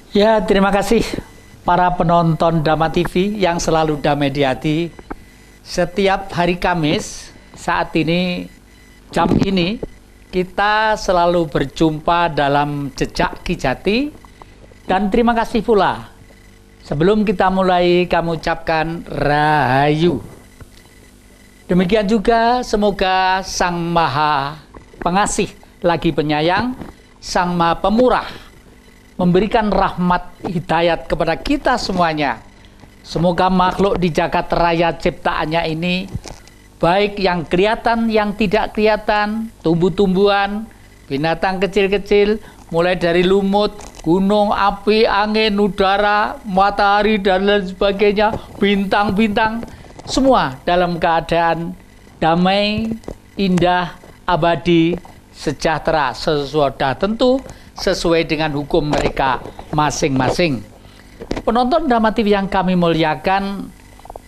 Ya, terima kasih para penonton Dhamma TV yang selalu damai di hati. Setiap hari Kamis, saat ini, jam ini, kita selalu berjumpa dalam Jejak Ki Jati. Dan terima kasih pula, sebelum kita mulai, kami ucapkan Rahayu. Demikian juga semoga Sang Maha Pengasih lagi penyayang, Sang Maha Pemurah, memberikan rahmat hidayat kepada kita semuanya. Semoga makhluk di jagat raya ciptaannya ini, baik yang kelihatan, yang tidak kelihatan, tumbuh-tumbuhan, binatang kecil-kecil, mulai dari lumut, gunung, api, angin, udara, matahari, dan lain sebagainya, bintang-bintang, semua dalam keadaan damai, indah, abadi, sejahtera, sesudah tentu sesuai dengan hukum mereka masing-masing. Penonton Dhamma TV yang kami muliakan,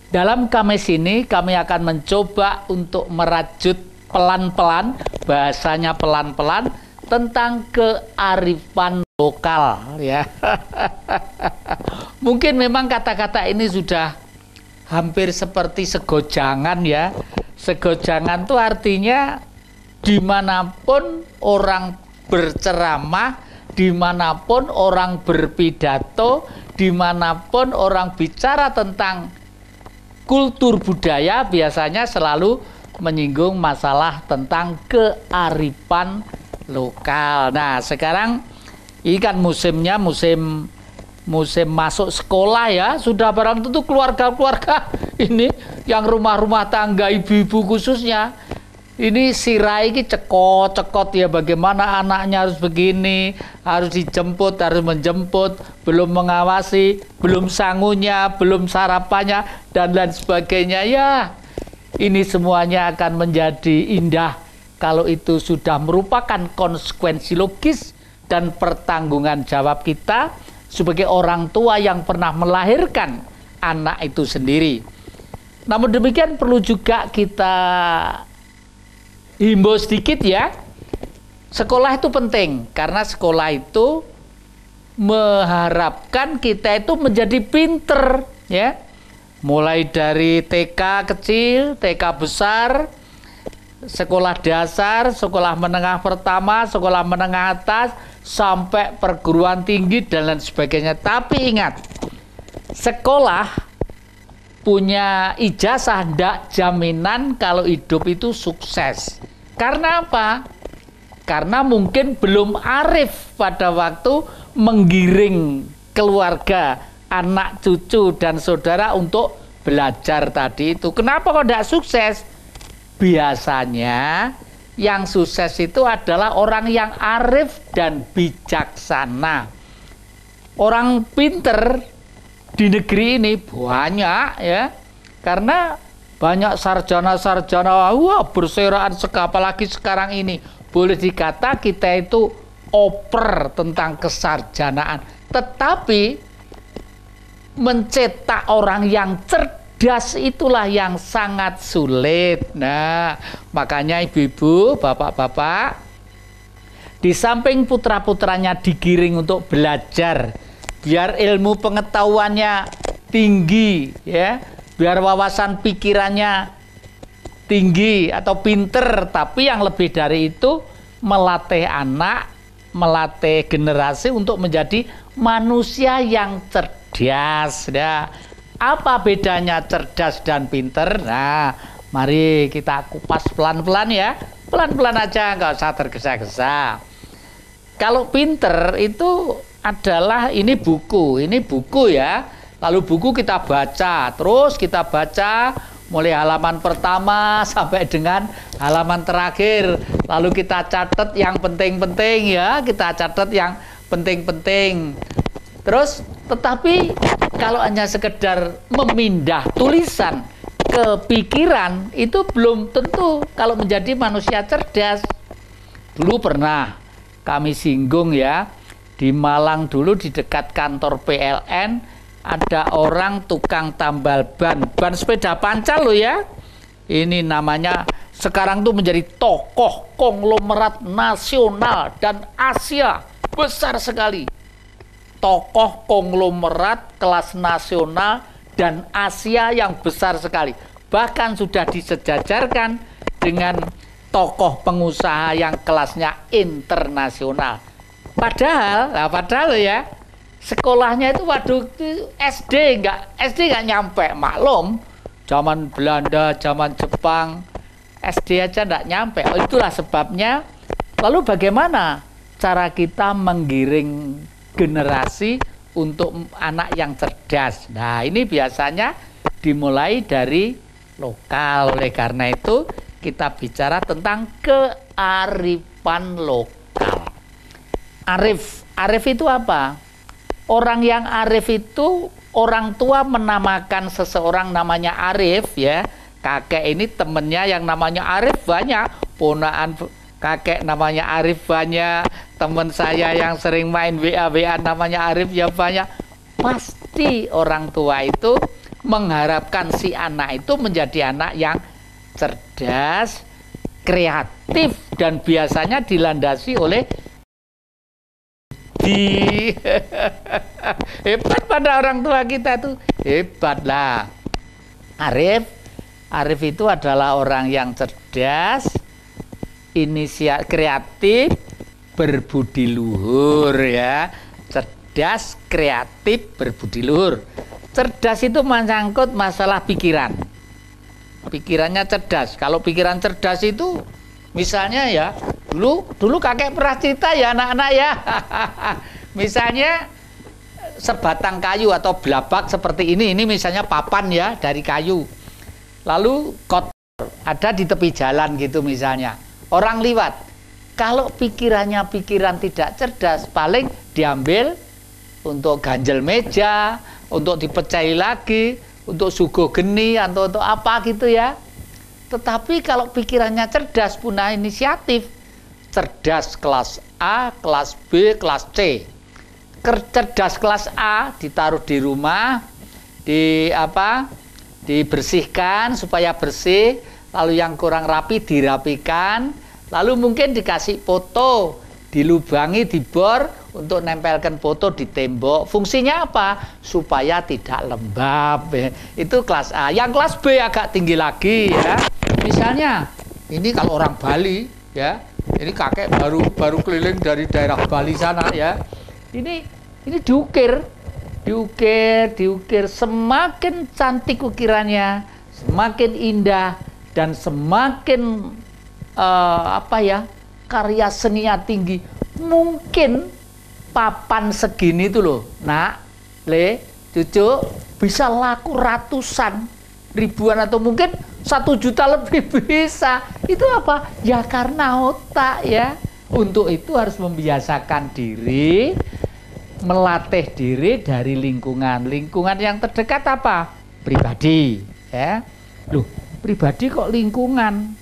dalam Kamis ini kami akan mencoba untuk merajut pelan-pelan, bahasanya pelan-pelan, tentang kearifan lokal, ya. Mungkin memang kata-kata ini sudah hampir seperti segojangan, ya. Segojangan itu artinya dimanapun orang berceramah, dimanapun orang berpidato, dimanapun orang bicara tentang kultur budaya, biasanya selalu menyinggung masalah tentang kearifan lokal. Nah, sekarang ini kan musimnya musim masuk sekolah, ya. Sudah barang tentu keluarga-keluarga ini yang rumah-rumah tangga, ibu-ibu khususnya, ini sirai ini cekot-cekot, ya, bagaimana anaknya harus begini, harus dijemput, harus menjemput, belum mengawasi, belum sangunya, belum sarapannya, dan lain sebagainya. Ya, ini semuanya akan menjadi indah kalau itu sudah merupakan konsekuensi logis dan pertanggungan jawab kita sebagai orang tua yang pernah melahirkan anak itu sendiri. Namun demikian perlu juga kita himbau sedikit, ya. Sekolah itu penting karena sekolah itu mengharapkan kita itu menjadi pinter, ya. Mulai dari TK kecil, TK besar, sekolah dasar, sekolah menengah pertama, sekolah menengah atas, sampai perguruan tinggi dan lain sebagainya. Tapi ingat, sekolah punya ijazah tidak jaminan kalau hidup itu sukses. Karena apa? Karena mungkin belum arif pada waktu menggiring keluarga, anak, cucu, dan saudara untuk belajar tadi itu. Kenapa kok tidak sukses? Biasanya yang sukses itu adalah orang yang arif dan bijaksana. Orang pinter di negeri ini banyak, ya, karena banyak sarjana-sarjana, wah, berserakan apalagi sekarang ini boleh dikata kita itu oper tentang kesarjanaan, tetapi mencetak orang yang cerdas itulah yang sangat sulit. Nah, makanya ibu-ibu, bapak-bapak, di samping putra-putranya digiring untuk belajar, biar ilmu pengetahuannya tinggi, ya, biar wawasan pikirannya tinggi atau pinter, tapi yang lebih dari itu melatih anak, melatih generasi untuk menjadi manusia yang cerdas. Nah, apa bedanya cerdas dan pinter? Nah, mari kita kupas pelan-pelan, ya, pelan-pelan aja, nggak usah tergesa-gesa. Kalau pinter itu adalah ini buku, ya. Lalu buku kita baca, terus kita baca mulai halaman pertama sampai dengan halaman terakhir. Lalu kita catat yang penting-penting, ya, kita catat yang penting-penting. Terus, tetapi kalau hanya sekedar memindah tulisan ke pikiran, itu belum tentu kalau menjadi manusia cerdas. Dulu pernah kami singgung, ya, di Malang dulu di dekat kantor PLN ada orang tukang tambal ban sepeda pancal, loh, ya. Ini namanya sekarang tuh menjadi tokoh konglomerat nasional dan Asia besar sekali. tokoh konglomerat kelas nasional dan Asia yang besar sekali. Bahkan sudah disejajarkan dengan tokoh pengusaha yang kelasnya internasional. Padahal ya, sekolahnya itu waduh SD nggak nyampe. Maklum, zaman Belanda, zaman Jepang, SD aja nggak nyampe. Oh, itulah sebabnya. Lalu bagaimana cara kita menggiring generasi untuk anak yang cerdas? Nah, ini biasanya dimulai dari lokal. Oleh karena itu kita bicara tentang kearifan lokal. Arif itu apa? Orang yang arif itu, orang tua menamakan seseorang namanya Arif ya. Kakek ini temennya yang namanya Arif banyak, ponaan kakek namanya Arif banyak, teman saya yang sering main WA namanya Arif ya banyak. Pasti orang tua itu mengharapkan si anak itu menjadi anak yang cerdas, kreatif, dan biasanya dilandasi oleh hebat pada orang tua kita tuh, hebat lah. Arif itu adalah orang yang cerdas, kreatif, berbudi luhur ya. Cerdas, kreatif, berbudi luhur. Cerdas itu menyangkut masalah pikiran. Pikirannya cerdas. Kalau pikiran cerdas itu misalnya ya, dulu kakek pernah cerita ya anak-anak ya. Misalnya sebatang kayu atau belabak seperti ini misalnya papan ya dari kayu. Lalu kotor ada di tepi jalan gitu misalnya. Orang liwat. Kalau pikirannya pikiran tidak cerdas, paling diambil untuk ganjel meja, untuk dipecahi lagi, untuk sugo geni atau untuk apa gitu ya. Tetapi kalau pikirannya cerdas, punya inisiatif, cerdas kelas A, kelas B, kelas C. Cerdas kelas A ditaruh di rumah, dibersihkan supaya bersih, lalu yang kurang rapi dirapikan, lalu mungkin dikasih foto, dilubangi, dibor untuk nempelkan foto di tembok. Fungsinya apa? Supaya tidak lembab. Itu kelas A. Yang kelas B agak tinggi lagi ya. Misalnya, ini kalau orang Bali ya, ini kakek baru keliling dari daerah Bali sana ya. Ini diukir, semakin cantik ukirannya, semakin indah dan semakin karya seninya tinggi. Mungkin papan segini itu loh, nak, cucu, bisa laku ratusan, ribuan atau mungkin 1 juta lebih bisa. Itu apa? Ya karena otak ya. Untuk itu harus membiasakan diri, melatih diri dari lingkungan. Lingkungan yang terdekat apa? Pribadi ya. Loh, pribadi kok lingkungan?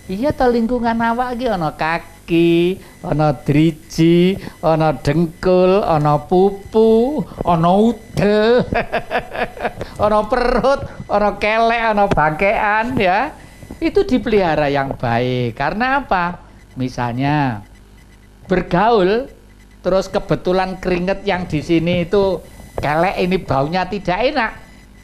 Iya toh, lingkungan awak iki ana kaki, ana driji, ana dengkul, ana pupu, ana udel, ana perut, ana kelek, ana bangkean ya. Itu dipelihara yang baik. Karena apa? Misalnya bergaul terus kebetulan keringet yang di sini itu kelek, ini baunya tidak enak.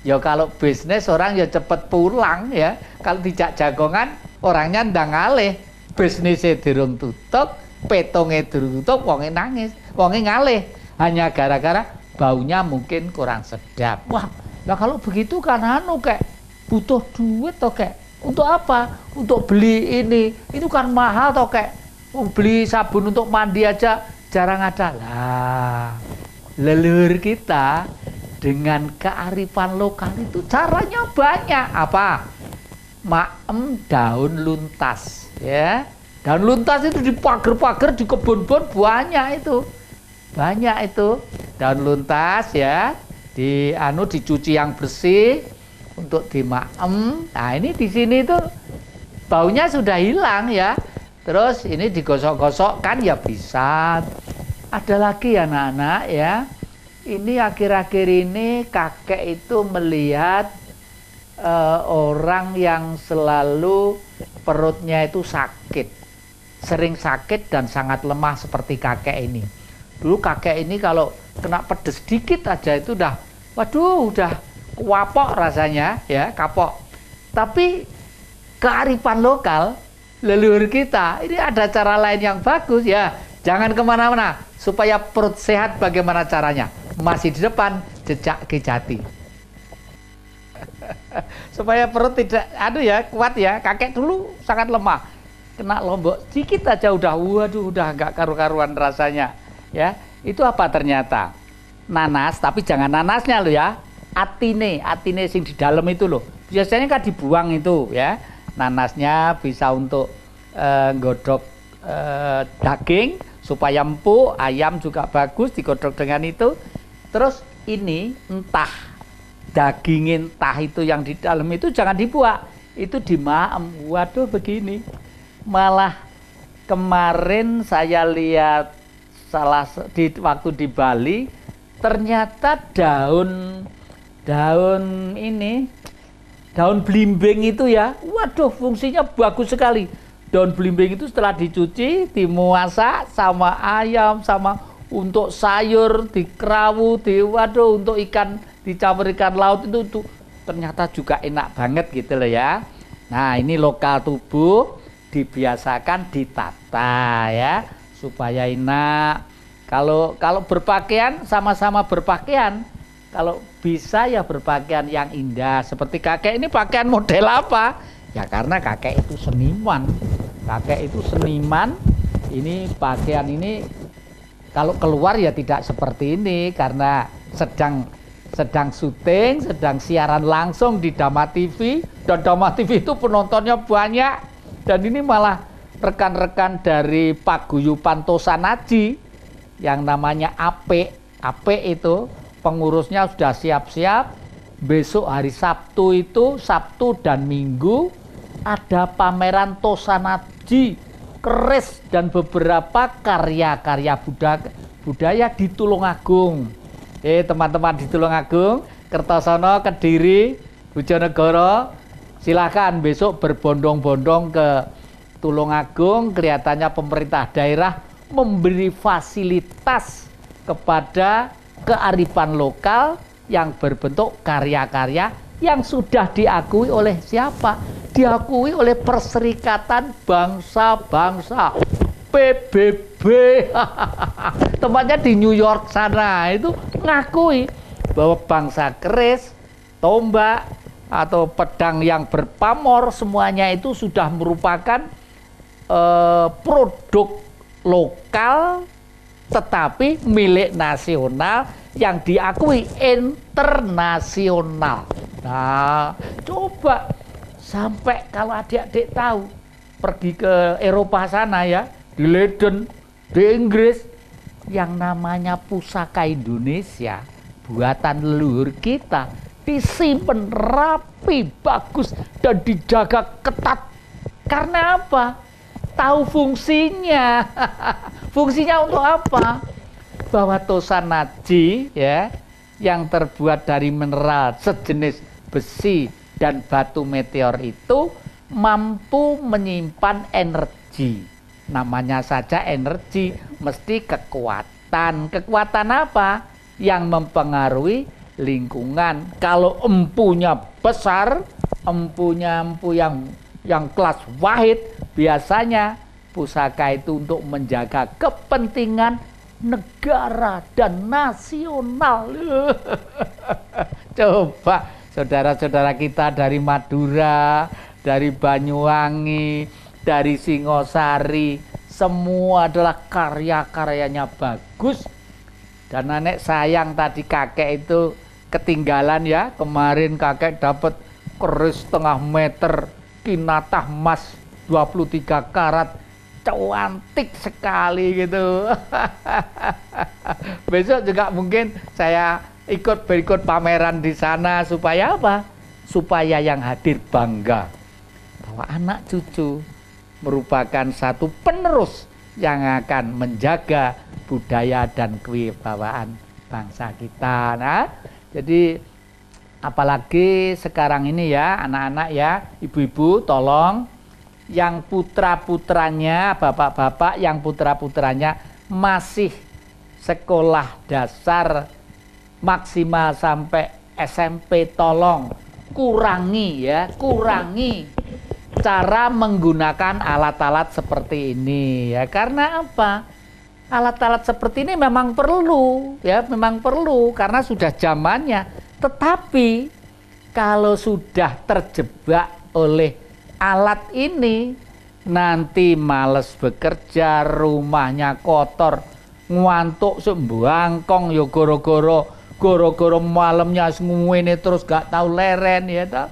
Ya kalau bisnis orang ya cepet pulang ya. Kalau tidak jagongan orangnya ndang ngalih, bisnisnya durung tutup, petongnya durung tutup, wonge nangis, wonge ngalih, hanya gara-gara baunya mungkin kurang sedap. Wah, nah kalau begitu kan kayak butuh duit toh kayak. Untuk apa? Untuk beli ini. Itu kan mahal toh kayak. Beli sabun untuk mandi aja jarang ada. Lah, leluhur kita dengan kearifan lokal itu caranya banyak. Apa? Daun luntas ya. Daun luntas itu di pagar-pagar, di kebun-kebun banyak itu daun luntas ya, dicuci yang bersih untuk dimaem. Nah ini di sini tuh baunya sudah hilang ya, terus ini digosok-gosok kan ya bisa. Ada lagi anak-anak ya, ini akhir-akhir ini kakek itu melihat orang yang selalu perutnya itu sakit, sering sakit dan sangat lemah seperti kakek ini. Dulu kakek ini kalau kena pedes dikit aja itu udah, waduh, udah wapok rasanya, ya, kapok. Tapi kearifan lokal leluhur kita, ini ada cara lain yang bagus ya. Jangan kemana-mana, supaya perut sehat bagaimana caranya? Masih di depan jejak Ki Jati. Supaya perut tidak, kuat ya. Kakek dulu sangat lemah, kena lombok sedikit aja udah, waduh, udah nggak karu-karuan rasanya. Ya, itu apa ternyata? Nanas, tapi jangan nanasnya loh ya. Atine sing di dalam itu loh. Biasanya kan dibuang itu ya. Nanasnya bisa untuk godok daging supaya empuk, ayam juga bagus digodok dengan itu. Terus ini entah daging entah itu yang di dalam itu jangan dibuang. Itu dimaem. Waduh begini. Malah kemarin saya lihat waktu di Bali, ternyata daun belimbing itu ya, waduh fungsinya bagus sekali. Daun belimbing itu setelah dicuci, dimasak sama ayam, sama untuk sayur, dikerawu, waduh untuk ikan, dicampur ikan laut itu ternyata juga enak banget gitu loh ya. Nah ini lokal tubuh dibiasakan ditata ya, supaya enak. Kalau berpakaian sama-sama berpakaian, kalau bisa ya berpakaian yang indah. Seperti kakek ini pakaian model apa? Ya karena kakek itu seniman. Kakek itu seniman. Ini pakaian ini kalau keluar ya tidak seperti ini karena sedang syuting, sedang siaran langsung di Dama TV, dan Dama TV itu penontonnya banyak. Dan ini malah rekan-rekan dari Paguyuban Tosanaji yang namanya Ape itu pengurusnya sudah siap-siap. Besok hari Sabtu itu, Sabtu dan Minggu ada pameran Tosanaji keris dan beberapa karya-karya budaya di Tulungagung. Teman-teman di Tulungagung, Kertosono, Kediri, Bojonegoro, silakan besok berbondong-bondong ke Tulungagung. Kelihatannya pemerintah daerah memberi fasilitas kepada kearifan lokal yang berbentuk karya-karya yang sudah diakui oleh siapa? Diakui oleh Perserikatan Bangsa-Bangsa, PBB. Tempatnya di New York sana, itu ngakui bahwa bangsa keris, tombak, atau pedang yang berpamor, semuanya itu sudah merupakan produk lokal tetapi milik nasional yang diakui internasional. Nah, coba sampai kalau adik-adik tahu, pergi ke Eropa sana ya, di Leiden, di Inggris, yang namanya pusaka Indonesia buatan leluhur kita disimpan rapi, bagus, dan dijaga ketat. Karena apa? Tahu fungsinya. Fungsinya untuk apa? Bahwa Tosanaji ya, yang terbuat dari mineral sejenis besi dan batu meteor itu mampu menyimpan energi. Namanya saja energi, mesti kekuatan. Kekuatan apa? Yang mempengaruhi lingkungan. Kalau empunya besar, empu yang kelas wahid, biasanya pusaka itu untuk menjaga kepentingan negara dan nasional. Coba saudara-saudara kita dari Madura, dari Banyuwangi, dari Singosari, semua adalah karya-karyanya bagus. Dan nenek sayang tadi kakek itu ketinggalan ya. Kemarin kakek dapat keris setengah meter, kinatah emas 23 karat, cantik sekali gitu. Besok juga mungkin saya berikut pameran di sana supaya apa? Supaya yang hadir bangga bahwa anak cucu merupakan satu penerus yang akan menjaga budaya dan kewibawaan bangsa kita. Nah, jadi apalagi sekarang ini ya, anak-anak ya, ibu-ibu tolong yang putra-putranya, bapak-bapak yang putra-putranya masih sekolah dasar maksimal sampai SMP, tolong kurangi ya, kurangi cara menggunakan alat-alat seperti ini ya. Karena apa? Alat-alat seperti ini memang perlu ya, memang perlu karena sudah zamannya. Tetapi kalau sudah terjebak oleh alat ini, nanti males bekerja, rumahnya kotor, ngantuk sembangkong ya goro-goro malamnya semuanya terus gak tahu leren ya toh.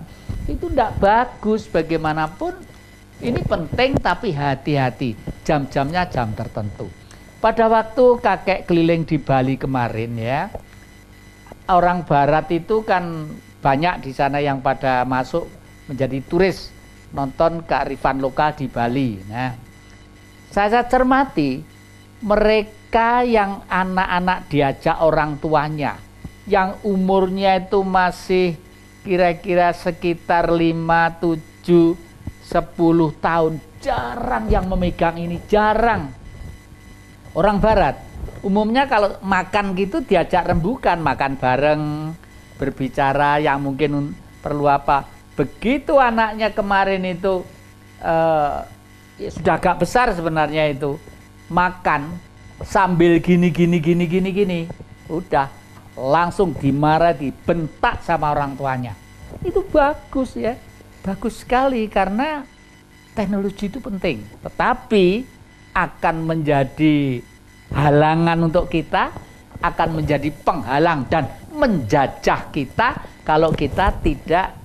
Itu tidak bagus. Bagaimanapun ini penting, tapi hati-hati, jam-jamnya jam tertentu. Pada waktu kakek keliling di Bali kemarin ya, orang barat itu kan banyak di sana yang pada masuk menjadi turis nonton kearifan lokal di Bali. Nah, saya cermati mereka yang anak-anak diajak orang tuanya yang umurnya itu masih kira-kira sekitar 5, 7, 10 tahun, jarang yang memegang ini, jarang. Orang barat umumnya kalau makan gitu diajak rembukan, makan bareng, berbicara yang mungkin perlu apa. Begitu anaknya kemarin itu ya sudah agak besar sebenarnya itu, makan sambil gini, udah langsung dimarah, dibentak sama orang tuanya. Itu bagus ya, bagus sekali karena teknologi itu penting, tetapi akan menjadi halangan untuk kita, akan menjadi penghalang dan menjajah kita kalau kita tidak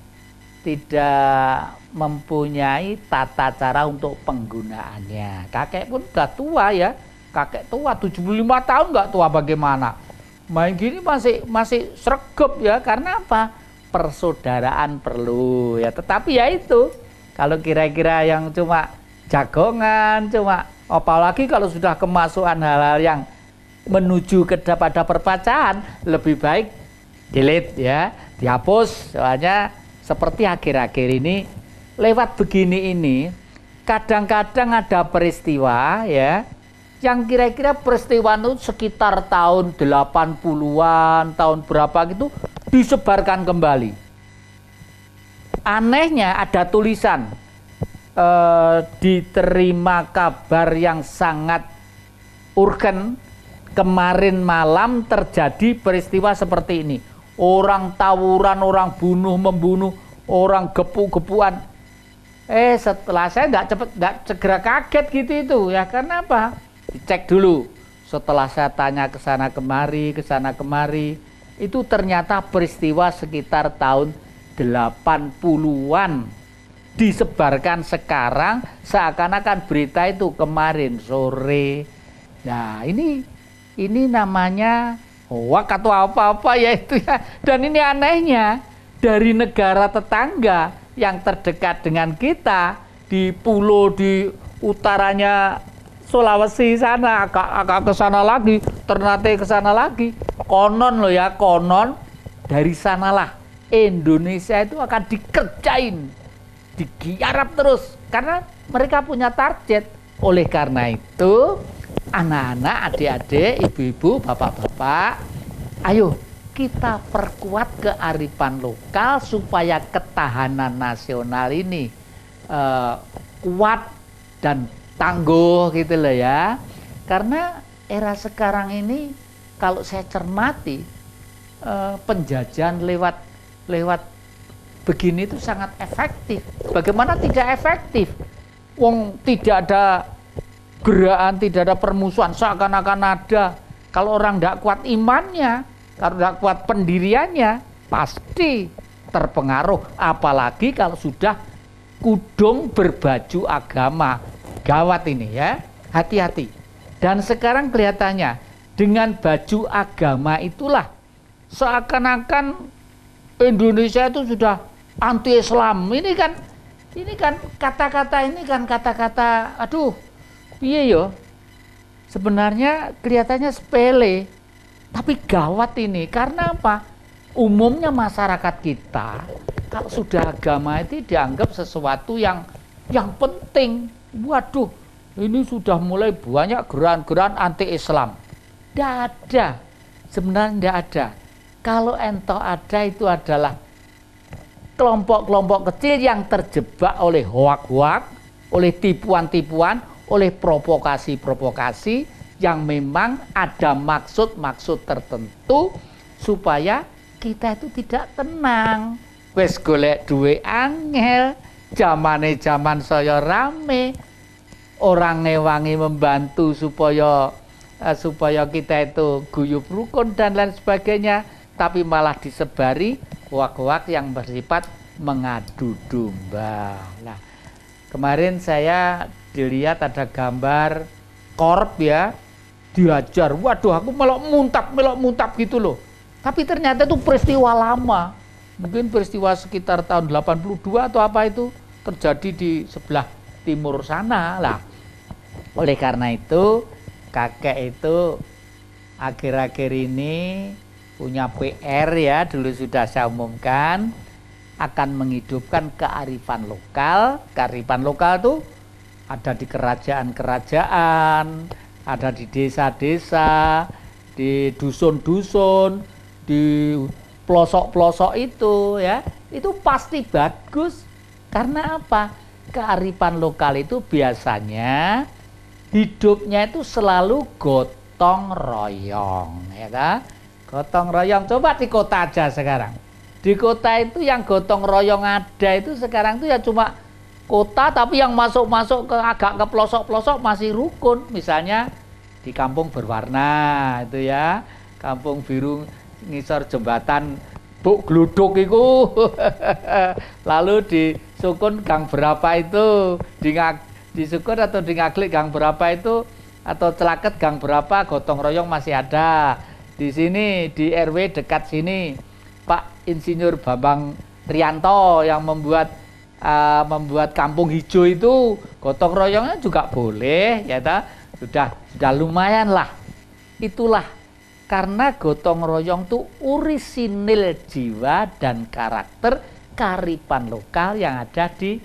mempunyai tata cara untuk penggunaannya. Kakek pun udah tua ya, kakek tua 75 tahun, nggak tua bagaimana, main gini masih sregep ya. Karena apa? Persaudaraan perlu ya. Tetapi ya itu, kalau kira-kira yang cuma jagongan, cuma apalagi kalau sudah kemasukan hal-hal yang menuju pada perpecahan, lebih baik delete ya, dihapus. Soalnya seperti akhir-akhir ini lewat begini ini, kadang-kadang ada peristiwa ya, yang kira-kira peristiwa itu sekitar tahun 80-an, tahun berapa gitu, disebarkan kembali. Anehnya ada tulisan, diterima kabar yang sangat urgen, kemarin malam terjadi peristiwa seperti ini. Orang tawuran, orang membunuh, orang gepu-gepuan. Setelah saya nggak segera kaget gitu itu ya. Karena apa? Dicek dulu. Setelah saya tanya ke sana kemari, itu ternyata peristiwa sekitar tahun 80-an. Disebarkan sekarang seakan-akan berita itu kemarin sore. Nah, ini namanya hoak atau apa-apa ya itu ya. Dan ini anehnya, dari negara tetangga yang terdekat dengan kita, di pulau di utaranya Sulawesi sana, agak ke sana lagi, Ternate ke sana lagi. Konon loh ya, konon dari sanalah Indonesia itu akan dikerjain, digiarap terus karena mereka punya target. Oleh karena itu, anak-anak, adik-adik, ibu-ibu, bapak-bapak, ayo kita perkuat kearifan lokal supaya ketahanan nasional ini kuat dan tangguh gitu loh ya. Karena era sekarang ini kalau saya cermati, penjajahan lewat begini itu sangat efektif. Bagaimana tidak efektif? Wong tidak ada gerakan, tidak ada permusuhan, seakan-akan ada. Kalau orang tidak kuat imannya, kalau tidak kuat pendiriannya, pasti terpengaruh. Apalagi kalau sudah kudung berbaju agama. Gawat ini ya, hati-hati. Dan sekarang kelihatannya dengan baju agama itulah seakan-akan Indonesia itu sudah anti-Islam. Ini kan kata-kata aduh, piye yo? Sebenarnya kelihatannya sepele, tapi gawat ini. Karena apa? Umumnya masyarakat kita kalau sudah agama itu dianggap sesuatu yang penting. Waduh, ini sudah mulai banyak gerakan-gerakan anti-Islam. Tidak ada. Sebenarnya tidak ada. Kalau ento ada itu adalah kelompok-kelompok kecil yang terjebak oleh hoak-hoak, oleh tipuan-tipuan, oleh provokasi-provokasi yang memang ada maksud-maksud tertentu supaya kita itu tidak tenang. Wes golek duwe angel, zamane zaman saya rame, orang ngewangi membantu supaya kita itu guyub rukun dan lain sebagainya, tapi malah disebari hoak-hoak yang bersifat mengadu domba. Nah, kemarin saya dilihat ada gambar korp ya, diajar. Waduh, aku melok muntap gitu loh. Tapi ternyata itu peristiwa lama. Mungkin peristiwa sekitar tahun 82 atau apa itu terjadi di sebelah timur sana lah. Oleh karena itu, kakek itu akhir-akhir ini punya PR ya, dulu sudah saya umumkan, akan menghidupkan kearifan lokal. Kearifan lokal itu ada di kerajaan-kerajaan, ada di desa-desa, di dusun-dusun, di pelosok-pelosok itu ya. Itu pasti bagus. Karena apa? Kearifan lokal itu biasanya hidupnya itu selalu gotong royong, ya kan? Gotong royong, coba di kota aja sekarang. Di kota itu yang gotong royong ada itu sekarang itu ya cuma kota, tapi yang masuk-masuk ke agak ke pelosok-pelosok masih rukun. Misalnya di kampung berwarna itu ya, kampung biru ngisor jembatan Buk Gluduk itu. Lalu di Sukun gang berapa itu, di Sukun atau di Ngaglik gang berapa itu, atau Celaket gang berapa, gotong royong masih ada. Di sini di RW dekat sini Pak Insinyur Bambang Rianto yang membuat kampung hijau itu, gotong royongnya juga boleh ya ta? Sudah lumayan lah. Itulah karena gotong royong itu orisinil jiwa dan karakter kearifan lokal yang ada di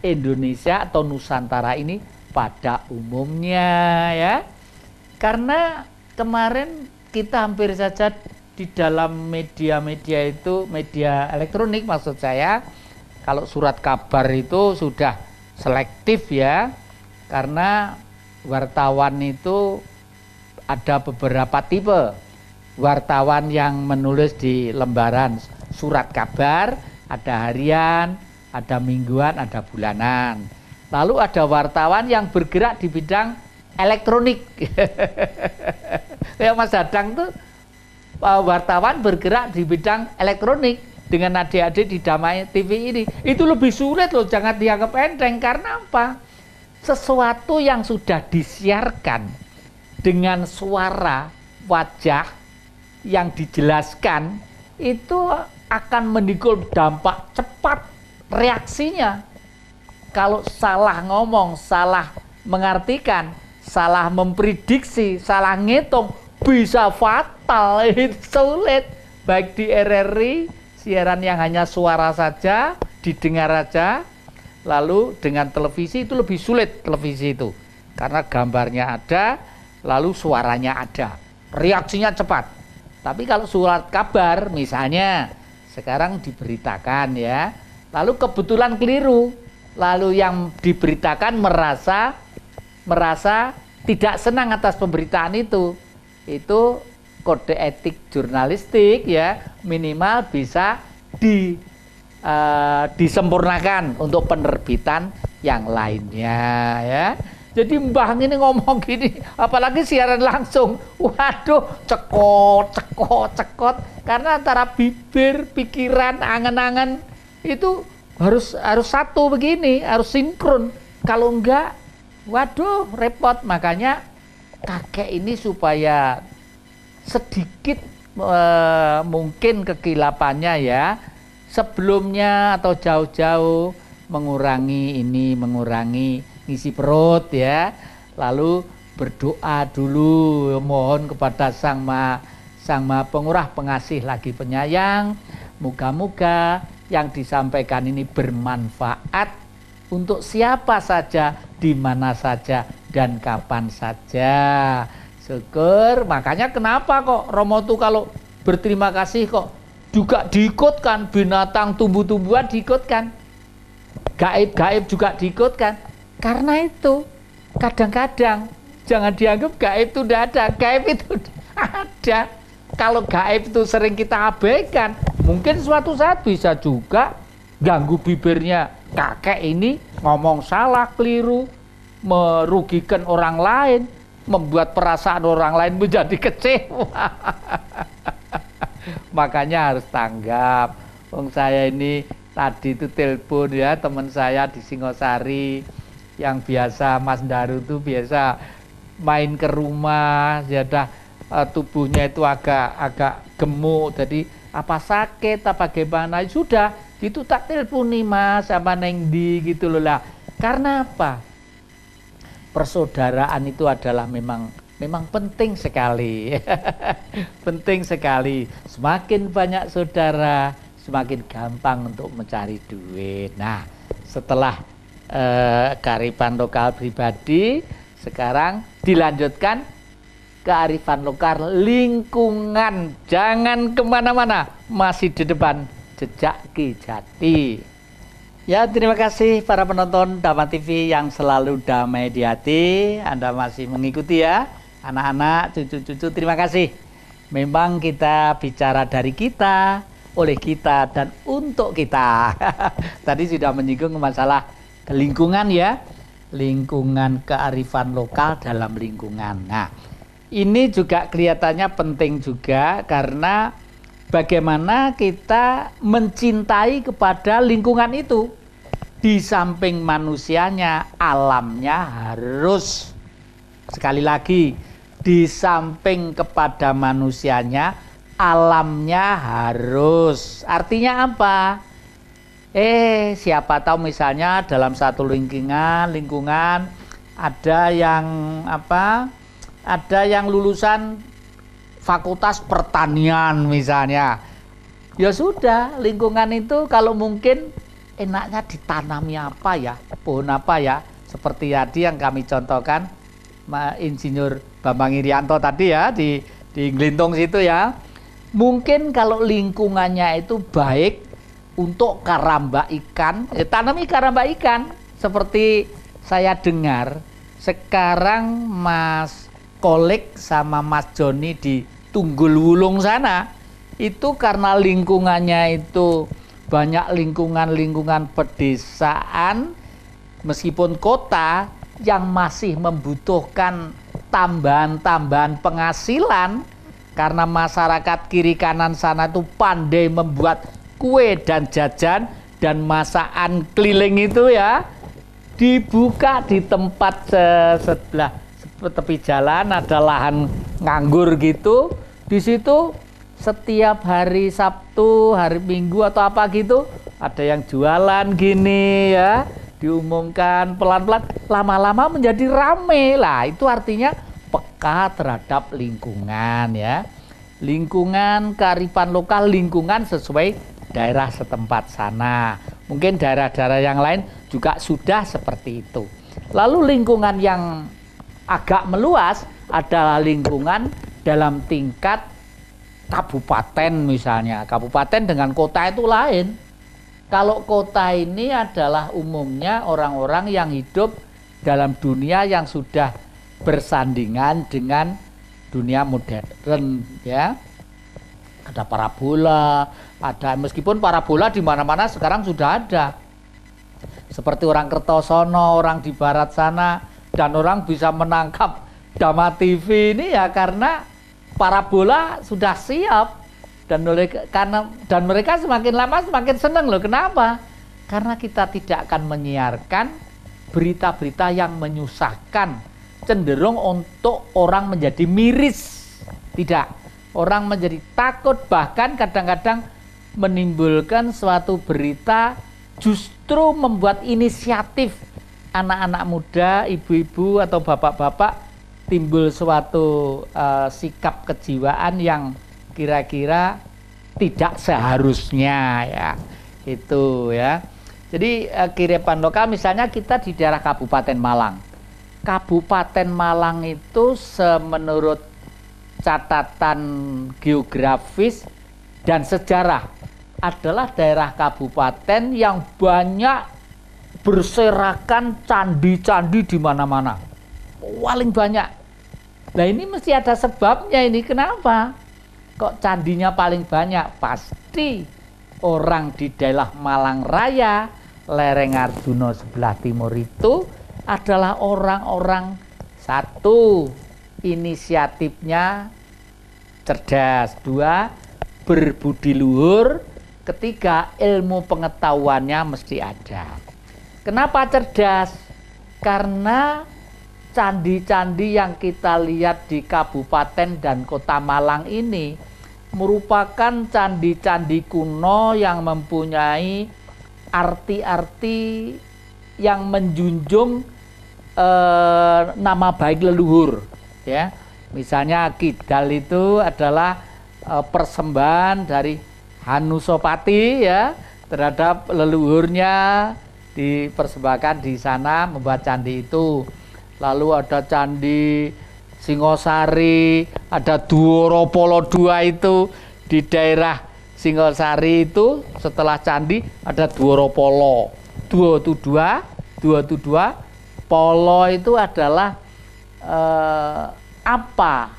Indonesia atau Nusantara ini pada umumnya ya. Karena kemarin kita hampir saja di dalam media-media itu, media elektronik maksud saya, kalau surat kabar itu sudah selektif ya, karena wartawan itu ada beberapa tipe. Wartawan yang menulis di lembaran surat kabar, ada harian, ada mingguan, ada bulanan. Lalu ada wartawan yang bergerak di bidang elektronik. Kayak Mas Dadang tuh wartawan bergerak di bidang elektronik dengan adik-adik di Damai TV ini. Itu lebih sulit loh, jangan dianggap enteng. Karena apa? Sesuatu yang sudah disiarkan dengan suara wajah yang dijelaskan itu akan menimbulkan dampak cepat reaksinya. Kalau salah ngomong, salah mengartikan, salah memprediksi, salah ngitung, bisa fatal. Itu sulit. Baik di RRI, siaran yang hanya suara saja, didengar saja. Lalu dengan televisi itu lebih sulit, televisi itu. Karena gambarnya ada, lalu suaranya ada. Reaksinya cepat. Tapi kalau surat kabar misalnya sekarang diberitakan ya, lalu kebetulan keliru, lalu yang diberitakan merasa tidak senang atas pemberitaan itu kode etik jurnalistik ya, minimal bisa disempurnakan untuk penerbitan yang lainnya ya. Jadi Mbah ini ngomong gini, apalagi siaran langsung, waduh, cekot, karena antara bibir, pikiran, angan-angan itu harus satu begini, harus sinkron. Kalau enggak, waduh, repot. Makanya kakek ini supaya sedikit mungkin kekilapannya ya, sebelumnya atau jauh-jauh mengurangi ngisi perut ya, lalu berdoa dulu, mohon kepada Sang Maha Pengurah, Pengasih lagi Penyayang, moga-moga yang disampaikan ini bermanfaat untuk siapa saja, di mana saja dan kapan saja, Syukur. Makanya kenapa kok Romo tuh kalau berterima kasih kok juga diikutkan, binatang, tumbuh-tumbuhan diikutkan, gaib-gaib juga diikutkan. Karena itu kadang-kadang jangan dianggap gaib itu tidak ada, gaib itu ada. Kalau gaib itu sering kita abaikan, mungkin suatu saat bisa juga ganggu bibirnya kakek ini ngomong salah, keliru, merugikan orang lain, membuat perasaan orang lain menjadi kecewa. Makanya harus tanggap. Wong saya ini tadi itu telepon ya, teman saya di Singosari yang biasa Mas Daru itu biasa main ke rumah, ya dah tubuhnya itu agak gemuk, jadi apa sakit apa gimana, sudah itu tak telepon nih Mas sama Neng Di gitu loh lah. Karena apa? Persaudaraan itu adalah memang penting sekali. Penting sekali. Semakin banyak saudara, semakin gampang untuk mencari duit. Nah, setelah kearifan lokal pribadi, sekarang dilanjutkan kearifan lokal lingkungan. Jangan kemana-mana, masih di depan Jejak Ki Jati. Ya, terima kasih para penonton Dhamma TV yang selalu damai di hati. Anda masih mengikuti ya, anak-anak, cucu-cucu, terima kasih. Memang kita bicara dari kita, oleh kita, dan untuk kita. Tadi sudah menyinggung masalah lingkungan ya, lingkungan kearifan lokal dalam lingkungan. Nah, ini juga kelihatannya penting juga karena bagaimana kita mencintai kepada lingkungan itu. Di samping manusianya, alamnya harus, sekali lagi, di samping kepada manusianya, alamnya harus. Artinya apa? Siapa tahu misalnya dalam satu lingkungan ada yang apa? Ada yang lulusan fakultas pertanian misalnya. Ya sudah, lingkungan itu kalau mungkin enaknya ditanami apa ya, pohon apa ya, seperti tadi yang kami contohkan Insinyur Bambang Irianto tadi ya di Glintung situ ya. Mungkin kalau lingkungannya itu baik untuk karamba ikan, tanami karamba ikan. Seperti saya dengar sekarang Mas Kolik sama Mas Joni di Tunggul Wulung sana, itu karena lingkungannya itu banyak lingkungan pedesaan, meskipun kota yang masih membutuhkan tambahan-tambahan penghasilan, karena masyarakat kiri kanan sana itu pandai membuat kue dan jajan dan masakan keliling itu ya, dibuka di tempat sebelah tepi jalan ada lahan nganggur gitu. Di situ setiap hari Sabtu, hari Minggu atau apa gitu ada yang jualan gini ya, diumumkan pelan-pelan, lama-lama menjadi rame lah. Itu artinya peka terhadap lingkungan ya, lingkungan kearifan lokal, lingkungan sesuai daerah setempat sana. Mungkin daerah-daerah yang lain juga sudah seperti itu. Lalu lingkungan yang agak meluas adalah lingkungan dalam tingkat kabupaten misalnya. Kabupaten dengan kota itu lain. Kalau kota ini adalah umumnya orang-orang yang hidup dalam dunia yang sudah bersandingan dengan dunia modern ya. Ada parabola, ada, meskipun parabola di mana-mana sekarang sudah ada. Seperti orang Kertosono, orang di barat sana, dan orang bisa menangkap Dhamma TV ini ya karena parabola sudah siap, dan mereka semakin lama semakin senang loh. Kenapa? Karena kita tidak akan menyiarkan berita-berita yang menyusahkan, cenderung untuk orang menjadi miris. Tidak, orang menjadi takut, bahkan kadang-kadang menimbulkan suatu berita justru membuat inisiatif anak-anak muda, ibu-ibu atau bapak-bapak timbul suatu sikap kejiwaan yang kira-kira tidak seharusnya ya, itu ya. Jadi kearifan lokal misalnya kita di daerah Kabupaten Malang, Kabupaten Malang itu menurut catatan geografis dan sejarah adalah daerah kabupaten yang banyak berserakan candi-candi di mana-mana. Paling banyak. Nah ini mesti ada sebabnya ini. Kenapa? Kok candinya paling banyak? Pasti orang di daerah Malang Raya, lereng Arjuna sebelah timur itu adalah orang-orang satu, inisiatifnya cerdas, dua, berbudi luhur, ketiga, ilmu pengetahuannya mesti ada. Kenapa cerdas? Karena candi-candi yang kita lihat di Kabupaten dan Kota Malang ini merupakan candi-candi kuno yang mempunyai arti-arti yang menjunjung nama baik leluhur, ya. Misalnya Kidal itu adalah persembahan dari Hanusopati, ya, terhadap leluhurnya, dipersembahkan di sana membuat candi itu. Lalu ada candi Singosari, ada Dworopolo II itu di daerah Singosari itu. Setelah candi ada Dworopolo, Dwo itu dua, Polo itu adalah apa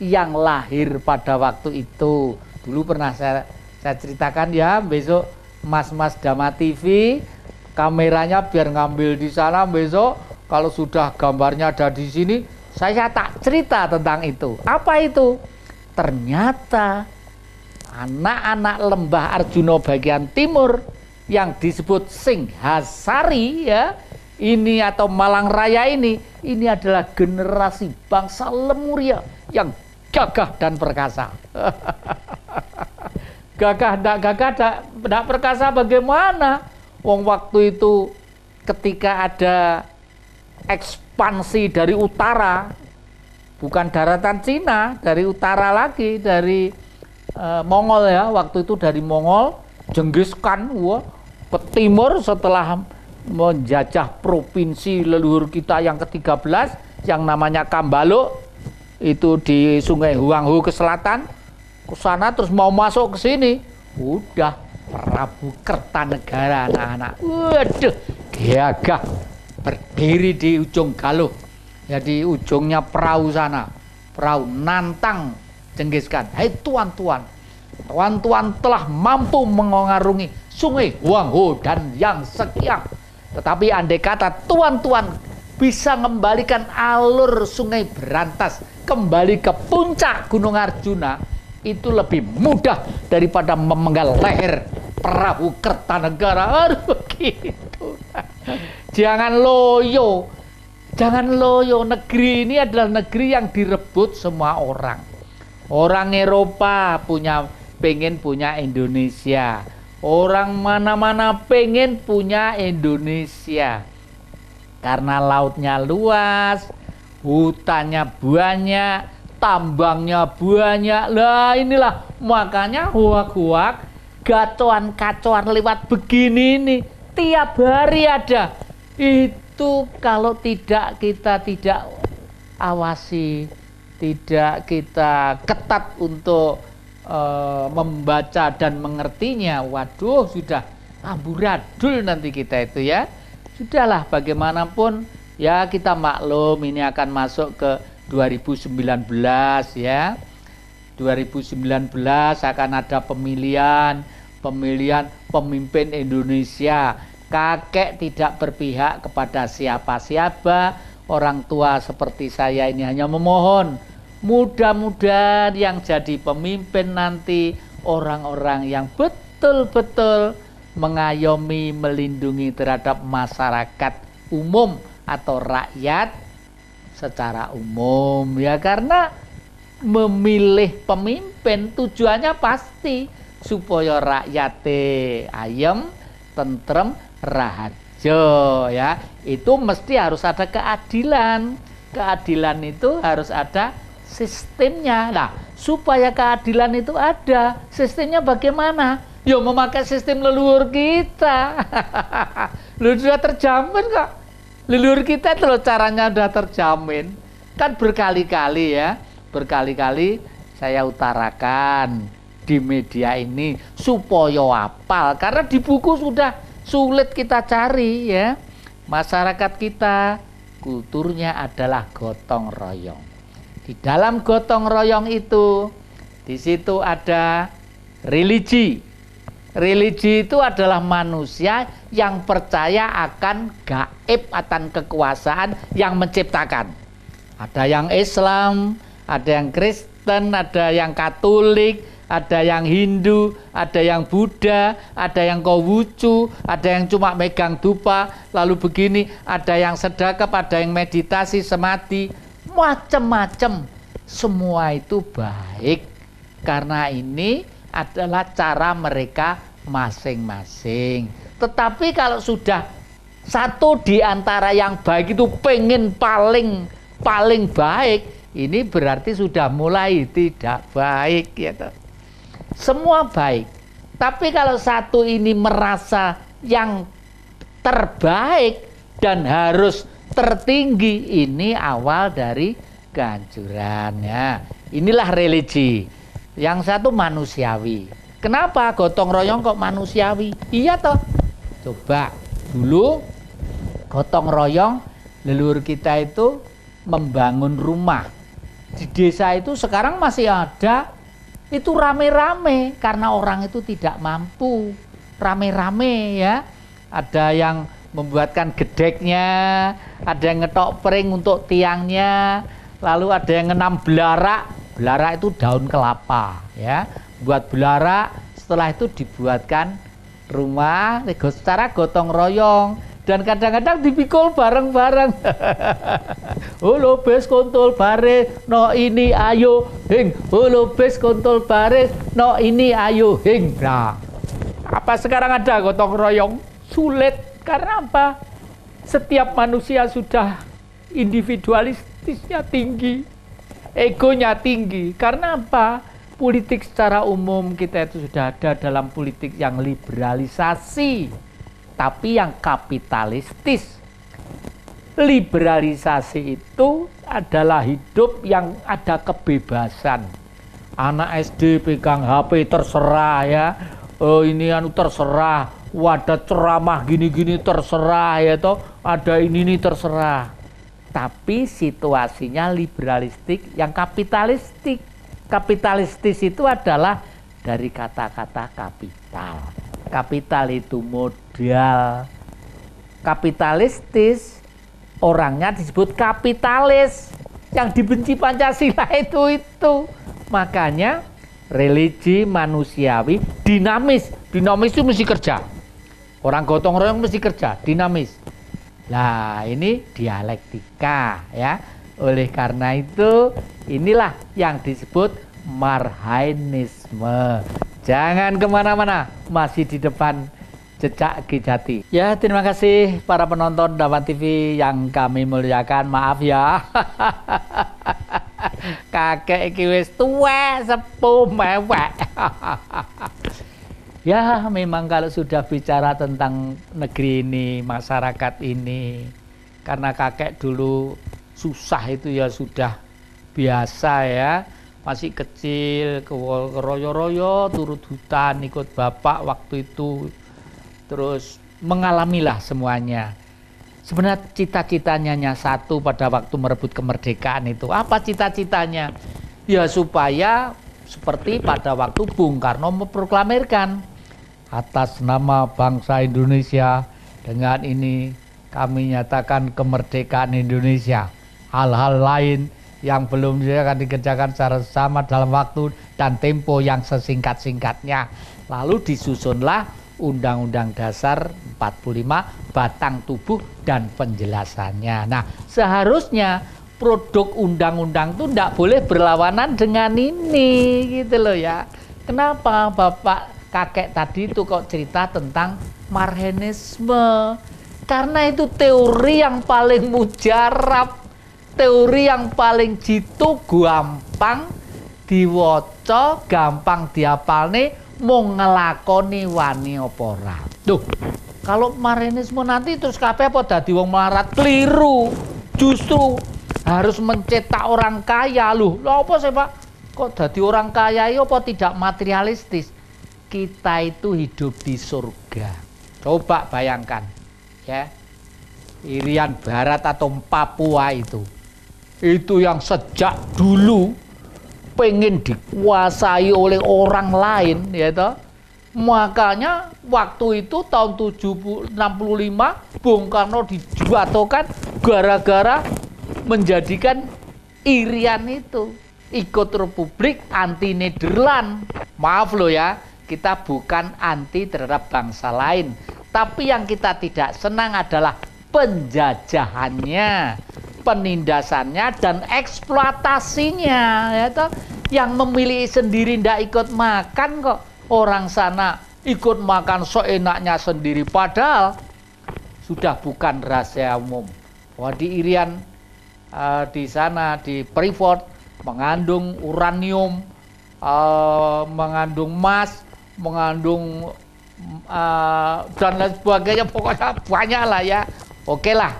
yang lahir pada waktu itu. Dulu pernah saya ceritakan, ya, besok mas-mas Dama TV kameranya biar ngambil di sana, besok kalau sudah gambarnya ada di sini saya tak cerita tentang itu. Apa itu? Ternyata anak-anak lembah Arjuna bagian timur yang disebut Singhasari, ya, ini atau Malang Raya ini adalah generasi bangsa Lemuria yang gagah dan perkasa. Gagah tidak perkasa bagaimana? Wong waktu itu ketika ada ekspansi dari utara, bukan daratan Cina, dari utara lagi, dari Mongol, ya, waktu itu dari Mongol, Genghis Khan ke timur setelah menjajah provinsi leluhur kita yang ke-13 yang namanya Kambalo itu di Sungai Huanghu ke selatan, ke sana terus mau masuk ke sini, udah Prabu Kertanegara anak-anak, waduh, gagah berdiri di ujung Galuh, jadi ujungnya perahu sana, perahu nantang Genghis Khan. Hai tuan-tuan, tuan-tuan telah mampu mengarungi Sungai Huanghu dan yang sekian. Tetapi andai kata tuan-tuan bisa mengembalikan alur Sungai Berantas kembali ke puncak Gunung Arjuna, itu lebih mudah daripada memenggal leher Prabu Kertanegara. Aduh, gitu. Jangan loyo. Jangan loyo. Negeri ini adalah negeri yang direbut semua orang. Orang Eropa pengen punya Indonesia. Orang mana-mana pengen punya Indonesia. Karena lautnya luas, hutannya banyak, tambangnya banyak. Lah inilah makanya huak-huak, gacoan-kacoan lewat begini nih tiap hari ada. Itu kalau tidak kita tidak awasi, tidak kita ketat untuk membaca dan mengertinya, waduh sudah amburadul nanti kita itu, ya. Sudahlah, bagaimanapun ya kita maklum ini akan masuk ke 2019, ya. 2019 akan ada pemilihan pemimpin Indonesia. Kakek tidak berpihak kepada siapa-siapa. Orang tua seperti saya ini hanya memohon, mudah-mudahan yang jadi pemimpin nanti orang-orang yang betul-betul mengayomi, melindungi terhadap masyarakat umum atau rakyat secara umum, ya. Karena memilih pemimpin tujuannya pasti supaya rakyatnya ayem, tentrem, raharjo, ya. Itu mesti harus ada keadilan. Keadilan itu harus ada sistemnya. Nah, supaya keadilan itu ada, sistemnya bagaimana? Ya memakai sistem leluhur kita. Lu sudah terjamin kok. Leluhur kita itu loh caranya udah terjamin. Kan berkali-kali ya, berkali-kali saya utarakan di media ini supaya hafal. Karena di buku sudah sulit kita cari ya. Masyarakat kita kulturnya adalah gotong royong. Di dalam gotong royong itu, di situ ada religi. Religi itu adalah manusia yang percaya akan gaib, akan kekuasaan yang menciptakan. Ada yang Islam, ada yang Kristen, ada yang Katolik, ada yang Hindu, ada yang Buddha, ada yang Konghucu, ada yang cuma megang dupa, lalu begini, ada yang sedekap, ada yang meditasi, semati, macam-macam. Semua itu baik, karena ini adalah cara mereka masing-masing. Tetapi kalau sudah satu di antara yang baik itu pengen paling baik, ini berarti sudah mulai tidak baik gitu. Semua baik, tapi kalau satu ini merasa yang terbaik dan harus tertinggi, ini awal dari kehancurannya. Inilah religi. Yang satu manusiawi. Kenapa gotong royong kok manusiawi? Iya toh. Coba dulu gotong royong leluhur kita itu membangun rumah. Di desa itu sekarang masih ada. Itu rame-rame karena orang itu tidak mampu. Rame-rame ya. Ada yang membuatkan gedeknya, ada yang ngetok pring untuk tiangnya, lalu ada yang ngenam belarak. Belarak itu daun kelapa ya. Buat belarak, setelah itu dibuatkan rumah secara gotong royong dan kadang-kadang dipikul bareng-bareng. Holo bes kontol bare, no ini ayo hing. Holo bes kontol bare, no ini ayo hing. Nah, apa sekarang ada gotong royong? Sulit. Karena apa? Setiap manusia sudah individualistisnya tinggi, egonya tinggi. Karena apa? Politik secara umum kita itu sudah ada dalam politik yang liberalisasi, tapi yang kapitalistis. Liberalisasi itu adalah hidup yang ada kebebasan. Anak SD pegang HP terserah ya. Oh ini anu terserah. Ada ceramah gini-gini terserah ya toh. Ada ini terserah. Tapi situasinya liberalistik yang kapitalistik. Kapitalistis itu adalah dari kata-kata kapital. Kapital itu modal. Kapitalistis orangnya disebut kapitalis. Yang dibenci Pancasila itu. Makanya religi manusiawi dinamis. Dinamis itu mesti kerja. Orang gotong royong mesti kerja, dinamis. Nah, ini dialektika ya. Oleh karena itu, inilah yang disebut marhainisme. Jangan kemana-mana, masih di depan Jejak Kijati. Ya, terima kasih para penonton Dawan TV yang kami muliakan. Maaf ya. Kakek iki wis tuwek, sepuh, mewek. Ya, memang kalau sudah bicara tentang negeri ini, masyarakat ini, karena kakek dulu susah itu ya sudah biasa ya, masih kecil, keroyo-royo, turut hutan, ikut bapak waktu itu, terus mengalamilah semuanya. Sebenarnya cita-citanya hanya satu pada waktu merebut kemerdekaan itu. Apa cita-citanya? Ya supaya seperti pada waktu Bung Karno memproklamirkan, atas nama bangsa Indonesia, dengan ini kami nyatakan kemerdekaan Indonesia. Hal-hal lain yang belum akan dikerjakan secara sama dalam waktu dan tempo yang sesingkat-singkatnya. Lalu disusunlah Undang-Undang Dasar 45, batang tubuh dan penjelasannya. Nah, seharusnya produk undang-undang itu tidak boleh berlawanan dengan ini, gitu loh ya. Kenapa Bapak kakek tadi itu kok cerita tentang marhainisme? Karena itu teori yang paling mujarab, teori yang paling jitu, gampang diwaca, gampang diapalne, mau ngelakoni wani apa ora. Tuh, Kalau Marxisme nanti terus kabeh apa dadi wong melarat, keliru. Justru harus mencetak orang kaya. Loh apa sih Pak? Kok dadi orang kaya itu apa tidak materialistis? Kita itu hidup di surga. Coba bayangkan ya. Irian Barat atau Papua itu yang sejak dulu pengen dikuasai oleh orang lain ya toh. Makanya waktu itu tahun 65 Bung Karno dijatuhkan gara-gara menjadikan Irian itu ikut Republik anti Nederland. Maaf loh ya, kita bukan anti terhadap bangsa lain, tapi yang kita tidak senang adalah penjajahannya, penindasannya dan eksploitasinya ya toh. Yang memilih sendiri ndak ikut makan kok. Orang sana ikut makan seenaknya sendiri, padahal sudah bukan rahasia umum. Wah, di Irian di sana di Freeport mengandung uranium, mengandung emas, mengandung dan lain sebagainya, pokoknya banyak lah ya. Oke lah,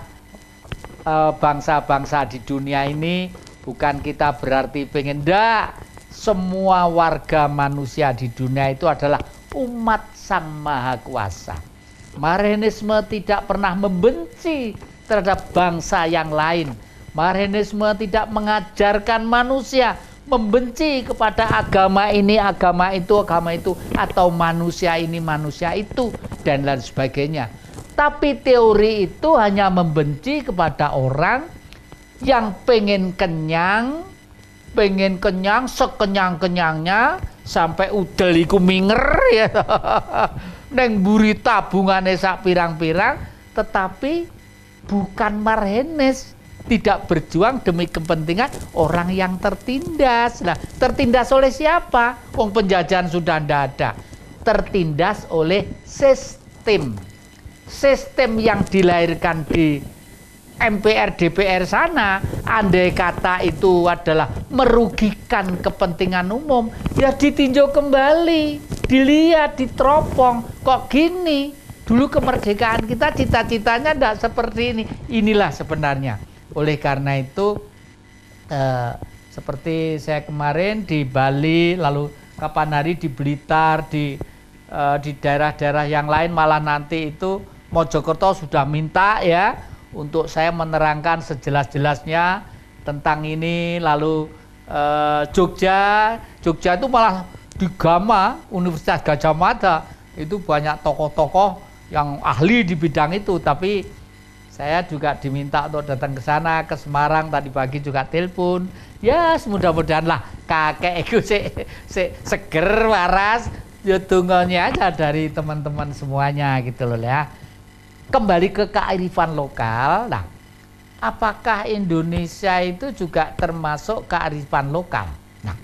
bangsa-bangsa di dunia ini bukan kita berarti pengen ndak. Semua warga manusia di dunia itu adalah umat Sang Maha Kuasa. Marxisme tidak pernah membenci terhadap bangsa yang lain. Marxisme tidak mengajarkan manusia membenci kepada agama ini, agama itu, atau manusia ini, manusia itu, dan lain sebagainya. Tapi teori itu hanya membenci kepada orang yang pengen kenyang sekenyang-kenyangnya sampai udel iku minger ya. Neng buri tabungane sak pirang-pirang, tetapi bukan Marxis, tidak berjuang demi kepentingan orang yang tertindas. Nah, tertindas oleh siapa? Wong penjajahan sudah ndak ada. Tertindas oleh sistem. Sistem yang dilahirkan di MPR DPR sana, andai kata itu adalah merugikan kepentingan umum, ya ditinjau kembali, dilihat, diteropong. Kok gini? Dulu kemerdekaan kita cita-citanya tidak seperti ini. Inilah sebenarnya. Oleh karena itu, seperti saya kemarin di Bali, lalu kapan hari di Blitar, di daerah-daerah yang lain, malah nanti itu Mojokerto sudah minta ya untuk saya menerangkan sejelas-jelasnya tentang ini. Lalu Jogja itu malah di Gama, Universitas Gadjah Mada, itu banyak tokoh-tokoh yang ahli di bidang itu. Tapi saya juga diminta untuk datang ke sana, ke Semarang, tadi pagi juga telepon. Ya, mudah-mudahan lah kakek itu seger, waras, ya tunggalnya aja dari teman-teman semuanya gitu loh ya. Kembali ke kearifan lokal. Nah, apakah Indonesia itu juga termasuk kearifan lokal? Nah,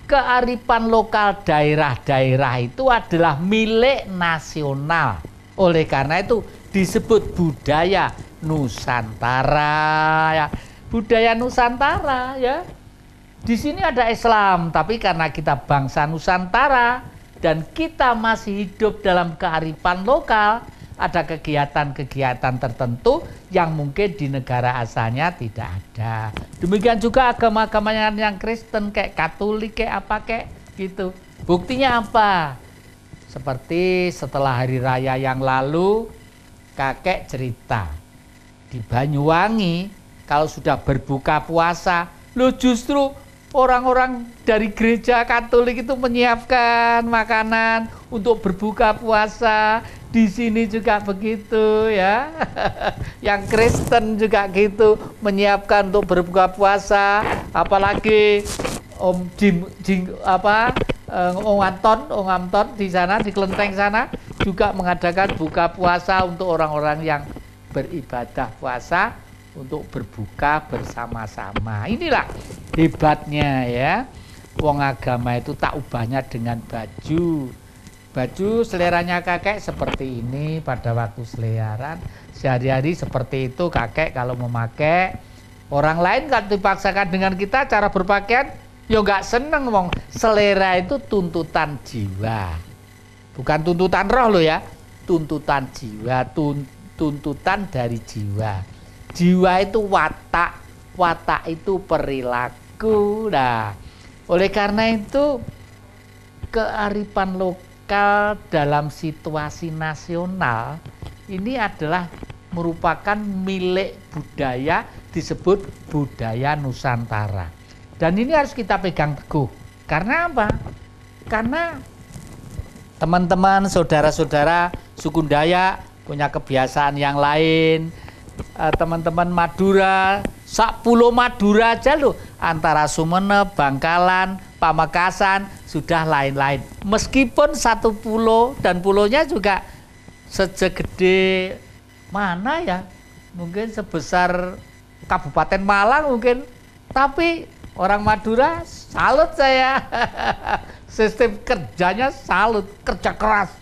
kearifan lokal daerah-daerah itu adalah milik nasional. Oleh karena itu disebut budaya Nusantara ya. Budaya Nusantara ya. Di sini ada Islam, tapi karena kita bangsa Nusantara dan kita masih hidup dalam kearifan lokal, ada kegiatan-kegiatan tertentu yang mungkin di negara asalnya tidak ada. Demikian juga agama-agama yang Kristen, kayak Katolik, kayak apa kayak gitu. Buktinya apa? Seperti setelah hari raya yang lalu, kakek cerita di Banyuwangi kalau sudah berbuka puasa, lo justru orang-orang dari gereja Katolik itu menyiapkan makanan untuk berbuka puasa. Di sini juga begitu ya. Yang Kristen juga gitu, menyiapkan untuk berbuka puasa. Apalagi Om Anton di sana, di Kelenteng sana juga mengadakan buka puasa untuk orang-orang yang beribadah puasa untuk berbuka bersama-sama. Inilah hebatnya ya. Wong agama itu tak ubahnya dengan baju. Baju seleranya kakek seperti ini pada waktu selebaran. Sehari-hari seperti itu kakek kalau memakai. Orang lain kan dipaksakan dengan kita cara berpakaian, ya nggak seneng wong. Selera itu tuntutan jiwa, bukan tuntutan roh lo ya. tuntutan jiwa, tuntutan dari jiwa. Jiwa itu watak, watak itu perilaku. Nah, oleh karena itu kearifan lokal dalam situasi nasional ini adalah merupakan milik budaya, disebut budaya Nusantara. Dan ini harus kita pegang teguh. Karena apa? Karena teman-teman, saudara-saudara suku Dayak punya kebiasaan yang lain. Teman-teman Madura, sak pulau Madura aja loh, antara Sumeneb, Bangkalan, Pamekasan sudah lain-lain. Meskipun satu pulau dan pulaunya juga segede mana ya, mungkin sebesar Kabupaten Malang mungkin, tapi orang Madura salut saya. Sistem kerjanya salut, kerja keras.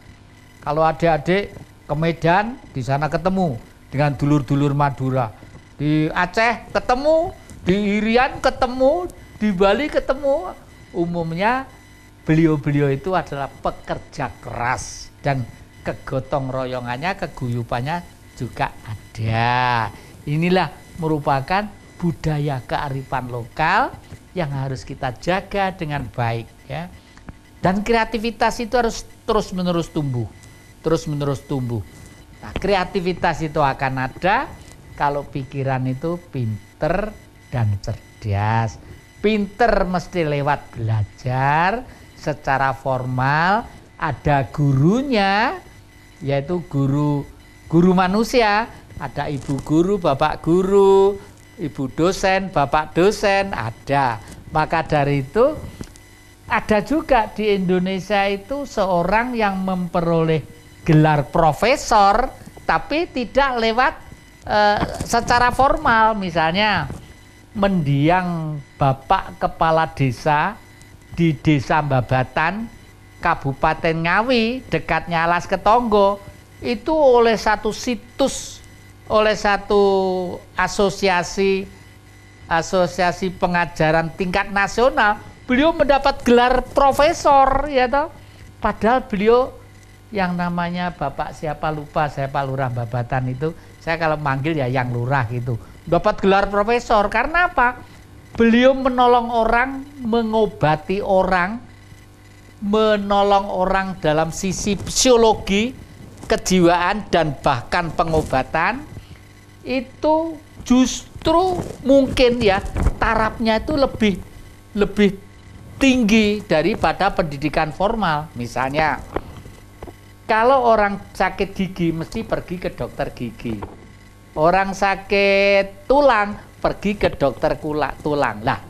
Kalau adik-adik ke Medan, di sana ketemu dengan dulur-dulur Madura. Di Aceh ketemu, di Irian ketemu, di Bali ketemu. Umumnya beliau-beliau itu adalah pekerja keras dan kegotong royongannya, keguyupannya juga ada. Inilah merupakan budaya kearifan lokal yang harus kita jaga dengan baik ya. Dan kreativitas itu harus terus-menerus tumbuh. Terus-menerus tumbuh. Nah, kreativitas itu akan ada kalau pikiran itu pinter dan cerdas. Pinter mesti lewat belajar secara formal, ada gurunya, yaitu guru manusia, ada ibu guru, bapak guru, ibu dosen, bapak dosen, ada. Maka dari itu ada juga di Indonesia itu seorang yang memperoleh gelar profesor tapi tidak lewat secara formal. Misalnya mendiang bapak kepala desa di Desa Babatan, Kabupaten Ngawi, dekatnya Alas Ketonggo, itu oleh satu situs, oleh satu asosiasi pengajaran tingkat nasional, beliau mendapat gelar profesor ya toh. Padahal beliau yang namanya Bapak siapa lupa, saya Pak Lurah Babatan itu, saya kalau manggil ya yang lurah gitu, dapat gelar profesor. Karena apa? Beliau menolong orang, mengobati orang, menolong orang dalam sisi psikologi, kejiwaan dan bahkan pengobatan. Itu justru mungkin ya tarafnya itu lebih tinggi daripada pendidikan formal. Misalnya kalau orang sakit gigi mesti pergi ke dokter gigi. Orang sakit tulang pergi ke dokter tulang. Lah,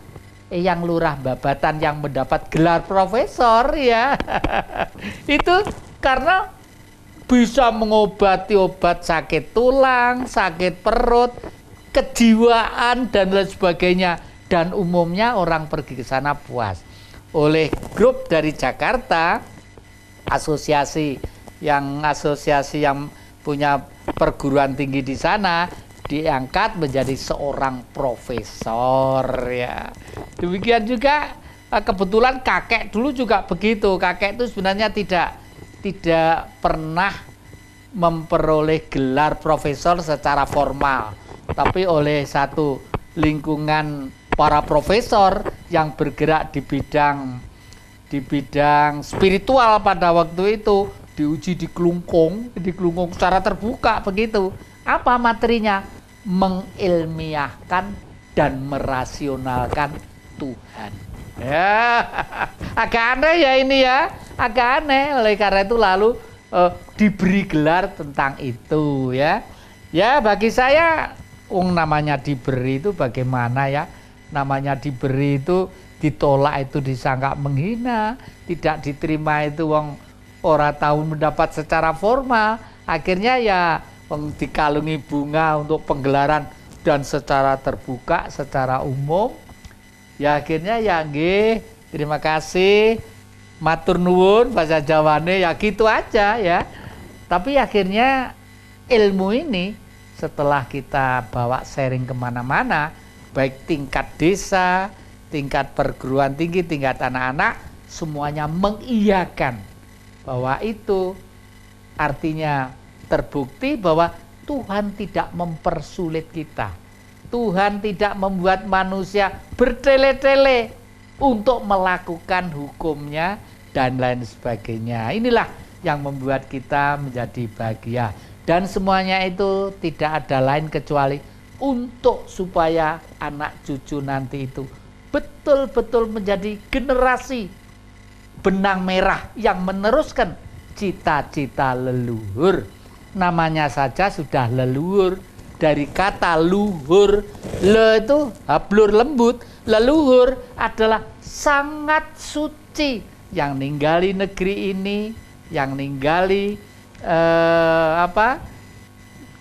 yang lurah Babatan yang mendapat gelar profesor ya. Itu karena bisa mengobati obat sakit tulang, sakit perut, kejiwaan dan lain sebagainya. Dan umumnya orang pergi ke sana puas. Oleh grup dari Jakarta, asosiasi yang punya perguruan tinggi di sana diangkat menjadi seorang profesor ya. Demikian juga kebetulan kakek dulu juga begitu. Kakek itu sebenarnya tidak pernah memperoleh gelar profesor secara formal, tapi oleh satu lingkungan para profesor yang bergerak di bidang spiritual pada waktu itu, diuji di Klungkung secara terbuka begitu. Apa materinya? Mengilmiahkan dan merasionalkan Tuhan. Ya, agak aneh ya ini ya, agak aneh. Oleh karena itu lalu diberi gelar tentang itu ya. Ya bagi saya, namanya diberi itu bagaimana ya? Namanya diberi itu ditolak itu disangka menghina, tidak diterima itu orang tahu mendapat secara formal, akhirnya ya dikalungi bunga untuk penggelaran dan secara terbuka, secara umum. Ya akhirnya ya nggih, terima kasih, matur nuwun bahasa Jawane ya gitu aja ya. Tapi akhirnya ilmu ini setelah kita bawa sharing kemana-mana, baik tingkat desa, tingkat perguruan tinggi, tingkat anak-anak, semuanya mengiyakan bahwa itu Artinya terbukti bahwa Tuhan tidak mempersulit kita. Tuhan tidak membuat manusia bertele-tele untuk melakukan hukumnya dan lain sebagainya. Inilah yang membuat kita menjadi bahagia. Dan semuanya itu tidak ada lain kecuali untuk supaya anak cucu nanti itu betul-betul menjadi generasi benang merah yang meneruskan cita-cita leluhur. Namanya saja sudah leluhur. Dari kata luhur, le itu hablur lembut, leluhur adalah sangat suci, yang ninggali negeri ini, yang ninggali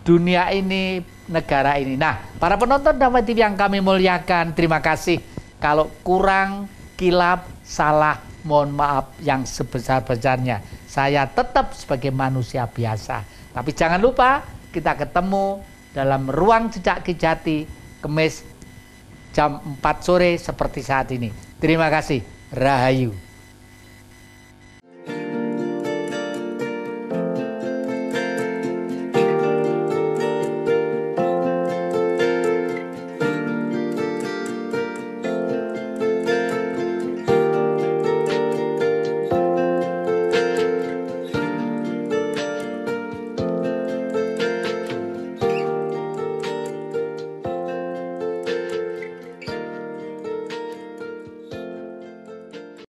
dunia ini, negara ini. Nah, para penonton Damai TV yang kami muliakan, terima kasih. Kalau kurang, kilap, salah, mohon maaf yang sebesar-besarnya. Saya tetap sebagai manusia biasa. Tapi jangan lupa kita ketemu dalam ruang Jejak Kejati Kamis jam 4 sore seperti saat ini. Terima kasih. Rahayu.